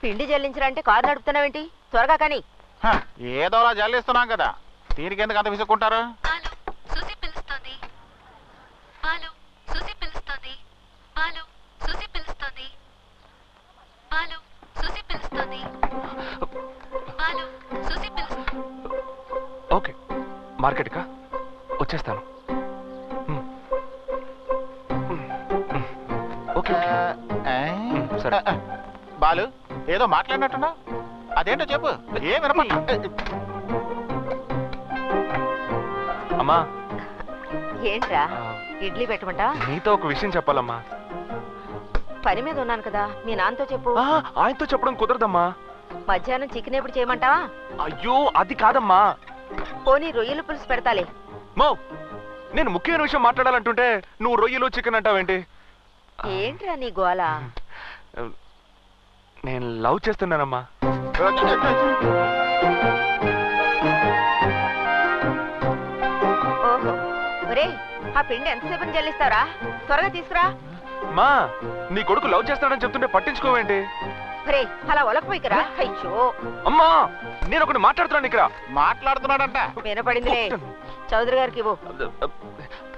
పిండి జల్లించాలంటే కారు నడుపుతున్నావేంటి? త్వరగా కానీ. ఏదోలా జల్లిస్తున్నాం కదా, దీనికి ఎందుకు అంత విసుక్కుంటారు? ఓకే, మార్కెట్కా వచ్చేస్తాను. ఓకే సరే. బాలు ఏదో మాట్లాడినట్టున్నా, అదేంటో చెప్పు. ఏం వినపట్ల. అమ్మా. ఏంట్రా? ఇడ్లీ పెట్టమంటా? నీతో ఒక విషయం చెప్పాలమ్మా. పని మీద ఉన్నాను కదా, మీ నాన్నతో చెప్పు. ఆయనతో చెప్పడం కుదరదమ్మా. మధ్యాహ్నం చికెన్ ఎప్పుడు చేయమంటావా? అయ్యో అది కాదమ్మా. పోనీ రొయ్యల పులుసు పెడతాలే. మో, నేను ముఖ్యమైన విషయం మాట్లాడాలంటుంటే నువ్వు రొయ్యలు చికెన్ అంటావేంటి? ఏంట్రా నీ గోల? నేను లవ్ చేస్తున్నానమ్మా. ఓహో, ఒరే ఆ పిండి ఎంతసేపు జల్లిస్తావురా? త్వరగా తీసుకురా. మా, నీ కొడుకు లవ్ చేస్తాడని చెప్తుంటే పట్టించుకోవేంటి? ఒరే అలా ఒలకపోయికరా. అయ్యో అమ్మా, నేను ఒకటి మాట్లాడుతున్నాను ఇక్కడ. మాట్లాడుతున్నాడంట. వినపడిందిలే. చౌదరి గారికి ఇవ్వు.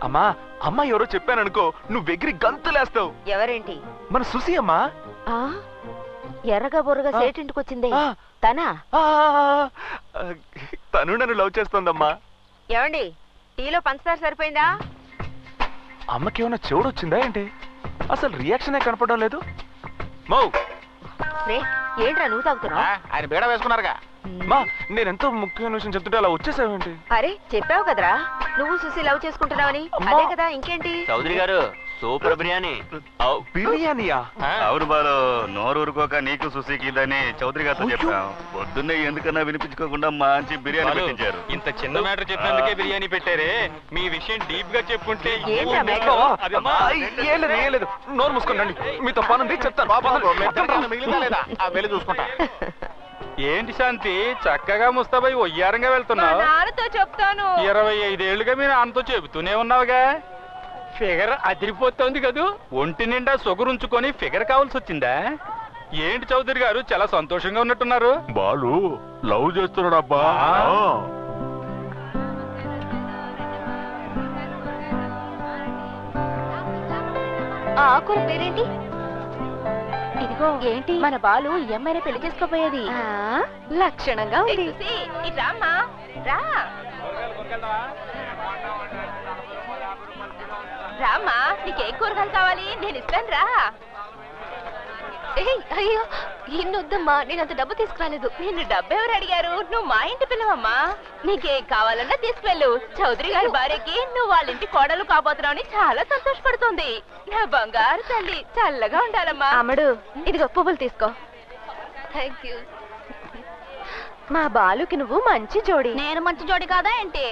అమ్మా, అమ్మ ఎవరో చెప్పాననుకో, నువ్వు ఎగిరి గంతులేస్తావు. ఎవరేంటి? మన సుసి అమ్మా. ఎర్రగా బొర్రగా సేటింటికి వచ్చింది తనా? తను నన్ను లవ్ చేస్తోందమ్మా. ఏమండి, టీలో పంచదార సరిపోయిందా? అమ్మకేమన్నా చెవుడు వచ్చిందా ఏంటి? అసలు రియాక్షనే కనపడడం లేదు. మౌ, ఏంట్రా నువ్వు తాగుతున్నావు? ఆయన బీడ వేసుకున్నారుగా. మా, నేనెంతో ముఖ్యమైన విషయం చెప్తుంటే అలా వచ్చేసావేంటి? అరే చెప్పావు కదరా నువ్వు సుసి లవ్ చేసుకుంటున్నావని. అదే కదా, ఇంకేంటి? చౌదరి గారు సూపర్ బిర్యానీ. బిర్యానీయా? అవును బాలు, నోరు ఊరుకోక నీకు సుశీకి ఇదని చౌదరి గారితో చెప్పాం. పొద్దున్నే ఎందుకన్నా వినిపించుకోకుండా మంచి బిర్యానీ పెట్టించారు. ఇంత చిన్న మ్యాటర్ చెప్పినందుకే బిర్యానీ పెట్టారే. మీ విషయం డీప్ గా చెప్పుంటే. నోరు మూసుకోండి, మీతో పనుంది చెప్తాను. మిగిలిందా లేదా వెళ్ళి చూసుకుంటా. ఏంటి శాంతి, చక్కగా ముస్తాబై ఒయ్యారంగా వెళ్తున్నావు? నాన్నతో చెప్తాను. 25 ఏళ్లుగా మీ నాన్నతో చెబుతూనే ఉన్నావుగా. ఫిగర్ అదిరిపోతుంది కదూ. ఒంటి నిండా సొగురుంచుకొని ఫిగర్ కావాల్సి వచ్చిందా ఏంటి? చౌదరి గారు చాలా సంతోషంగా ఉన్నట్టున్నారు. బాలు లవ్ చేస్తున్నాడు అబ్బా. ఆకుల పేరేంటి? ఇదిగో. ఏంటి? మన బాలు ఎమ్మెల్యే పెళ్లి చేసుకోపోయేది. లక్షణంగా ఉంది. రామ్మా, నీకేం కూరగాయలు కావాలి? నేను ఇస్తాను రా. అయ్యో ఇన్నొద్దమ్మా, నేను అంత డబ్బు తీసుకురాలేదు. నిన్ను డబ్బు ఎవరు అడిగారు? నువ్వు మా ఇంటి పిల్లవమ్మా. నీకేం కావాలన్నా తీసుకెళ్ళు. చౌదరి గారి భార్యకి నువ్వు వాళ్ళ ఇంటి కోడలు కాబోతున్నావు చాలా సంతోషపడుతుంది. నా బంగారు తల్లి చల్లగా ఉండాలమ్మా. అమ్మడు, ఇదిగో పువ్వులు తీసుకో. Thank you. మా బాలుకి నువ్వు మంచి జోడి. నేను మంచి జోడి కాదా ఏంటి?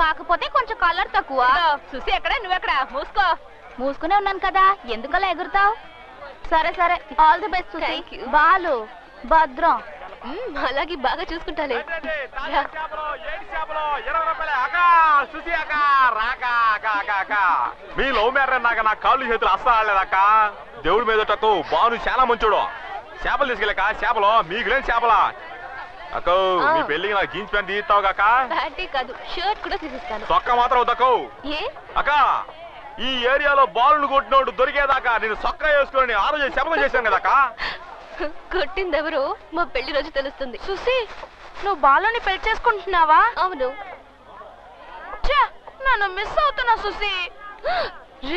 కాకపోతే కొంచెం కలర్ తక్కువ. చూసి ఎక్కడ నువ్వెక్కడ? మూసుకో. మూసుకునే ఉన్నాను కదా, ఎందుకలా ఎగురుతావు? సరే సరే, ఆల్ ది బెస్ట్. బాలు భద్రం. అలాగే బాగా చూసుకుంటాలే. మీ లవ్ మ్యాటర్ నాక నా కాళ్ళు చేతులు అస్సలు ఆడలేదక్క. దేవుడి మీద బాను చాలా మంచోడు. చేపలు తీసుకెళ్ళాక చేపలు మీకు లేని చేపలా అక్క. మీ పెళ్లికి నాకు జీన్స్ ప్యాంట్ తీస్తావు కాక? కాదు, షర్ట్ కూడా తీసిస్తాను. సొక్క మాత్రం వద్దకు అక్క. ఈ ఏరియాలో బాలును కొట్టినోడు దొరికేదాకా నేను సొక్క వేసుకొని ఆ రోజు శపథం చేశాను కదక్క. కొట్టిందెవరు మా పెళ్లి రోజు తెలుస్తుంది. సుసి, నువ్వు బాలుని పెళ్లి చేసుకుంటున్నావా? అవును. నన్ను మిస్ అవుతున్నా సుసి.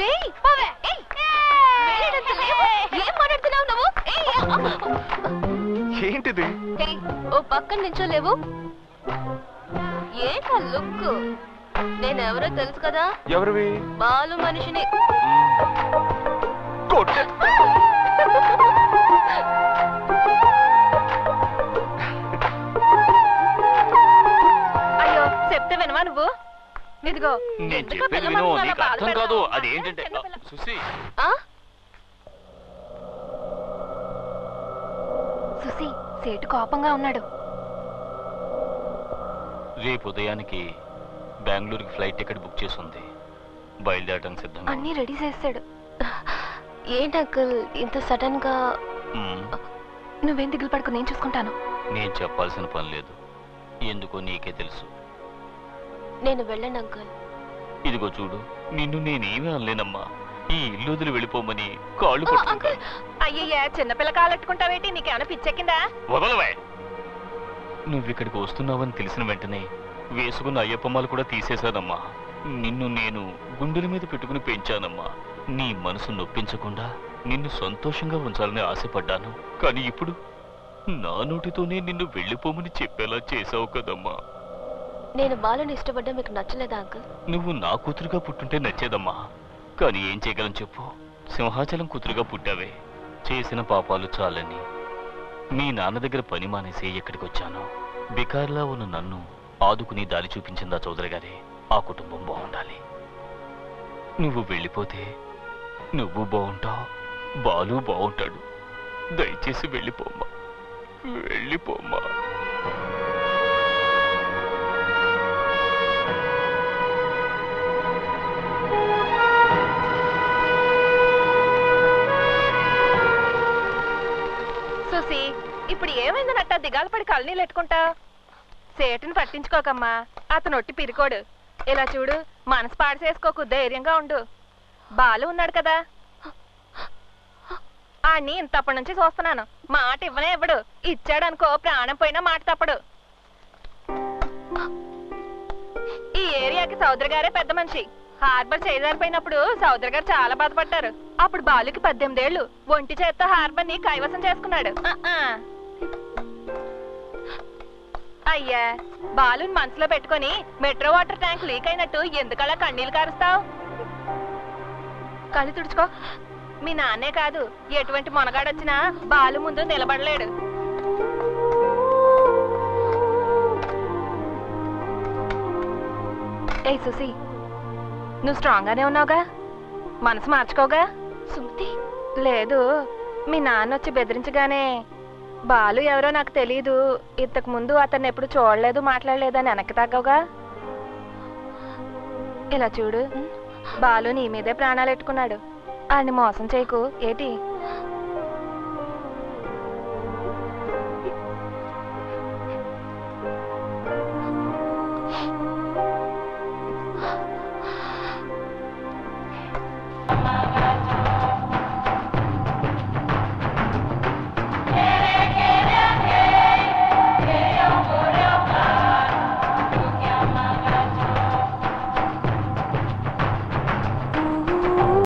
ఏం మాట్లాడుతున్నావు నువ్వు? ఏంటిది? ఓ పక్కన నించోలేవు? ఏంటా లుక్? నేనెవరో తెలుసు కదా? ఎవరివి? బాలు మనిషిని. అయ్యో చెప్తే వినవా నువ్వు? ఇదిగో అర్థం కాదు. అదేంటంటే సుసి, సుసి సేటు కోపంగా ఉన్నాడు. రేపు ఉదయానికి బెంగళూరుకి ఫ్లైట్ టికెట్ బుక్ చేసి ఉంది. బయలుదేరడానికి సిద్ధంగా. అన్నీ రెడీ చేస్తాడు. ఏంటి అంకుల్ ఇంత సడన్ గా? నువ్వేం దిగులు పడుకో, నేను చూసుకుంటాను. నేను చెప్పాల్సిన పని లేదు, ఎందుకో నీకే తెలుసు. నేను వెళ్ళను అంకుల్. ఇదిగో చూడు, నిన్ను నేనేమీ అనలేనమ్మా. ఈ ఇల్లు వదిలి వెళ్ళిపోమని కాళ్ళు అంకుల్. అయ్యయ్యా, చిన్నపిల్ల కాలెట్టుకుంటావేంటి? నీకేమైనా పిచ్చెక్కిందా? వదలవే. నువ్విక్కడికి వస్తున్నావని తెలిసిన వెంటనే వేసుకున్న అయ్యప్పమ్మలు కూడా తీసేశానమ్మా. నిన్ను నేను గుండెల మీద పెట్టుకుని పెంచానమ్మా. నీ మనసు నొప్పించకుండా నిన్ను సంతోషంగా ఉంచాలని ఆశపడ్డాను. కానీ ఇప్పుడు నా నోటితోనే నిన్ను వెళ్ళిపోమని చెప్పేలా చేశావు కదమ్మా. నేను బాలను ఇష్టపడ్డా మీకు నచ్చలేదా అంకుల్? నువ్వు నా కూతురుగా పుట్టుంటే నచ్చేదమ్మా. కానీ ఏం చేయగలను చెప్పు, సింహాచలం కూతురుగా పుట్టావే. చేసిన పాపాలు చాలని మీ నాన్న దగ్గర పని మానేసి ఇక్కడికి వచ్చాను. బికార్లా ఉన్న నన్ను ఆదుకుని దారి చూపించిందా చౌదరి గారే. ఆ కుటుంబం బాగుండాలి. నువ్వు వెళ్ళిపోతే నువ్వు బాగుంటావు, బాలు బాగుంటాడు. దయచేసి వెళ్ళిపోమ్మా, వెళ్ళిపోమ్మా. చూసి ఇప్పుడు ఏమైందనట్ట దిగాలు పడి కళ్ళనీళ్ళు ఎట్టుకుంటా? సేటుని పట్టించుకోకమ్మా, అతను ఒట్టి పిరికోడు. ఇలా చూడు, మనసు పాడు చేసుకోకు, ధైర్యంగా ఉండు. బాలు ఉన్నాడు కదా, ఆడిని ఇంతప్పటి నుంచి చూస్తున్నాను. మాట ఇవ్వనే ఇవ్వడు. ఇచ్చాడనుకో ప్రాణం పోయినా మాట తప్పడు. ఈ ఏరియాకి సౌదరి గారే పెద్ద మనిషి. హార్బర్ చేయజారిపోయినప్పుడు సౌదరి గారు చాలా బాధపడ్డారు. అప్పుడు బాలుకి 18 ఏళ్ళు. ఒంటి చేత్తో హార్బర్ ని కైవసం చేసుకున్నాడు. అయ్యా, బాలుని మనసులో పెట్టుకుని మెట్రో వాటర్ ట్యాంక్ లీక్ అయినట్టు ఎందుకలా కన్నీళ్లు కారుస్తావు? కళ్ళు తుడుచుకో. మీ నాన్నే కాదు, ఎటువంటి మొనగాడొచ్చినా బాలు ముందు నిలబడలేడు. ఏ సుసి, నువ్వు స్ట్రాంగ్ గానే ఉన్నావుగా? మనసు మార్చుకోగా? సుమతి లేదు, మీ నాన్న వచ్చి బెదిరించగానే బాలు ఎవరో నాకు తెలీదు, ఇంతకు ముందు అతన్ని ఎప్పుడు చూడలేదు మాట్లాడలేదు అని వెనక్కి తగ్గవుగా? ఇలా చూడు, బాలు నీ మీదే ప్రాణాలు ఎట్టుకున్నాడు. ఆయన్ని మోసం చేయకు. ఏటి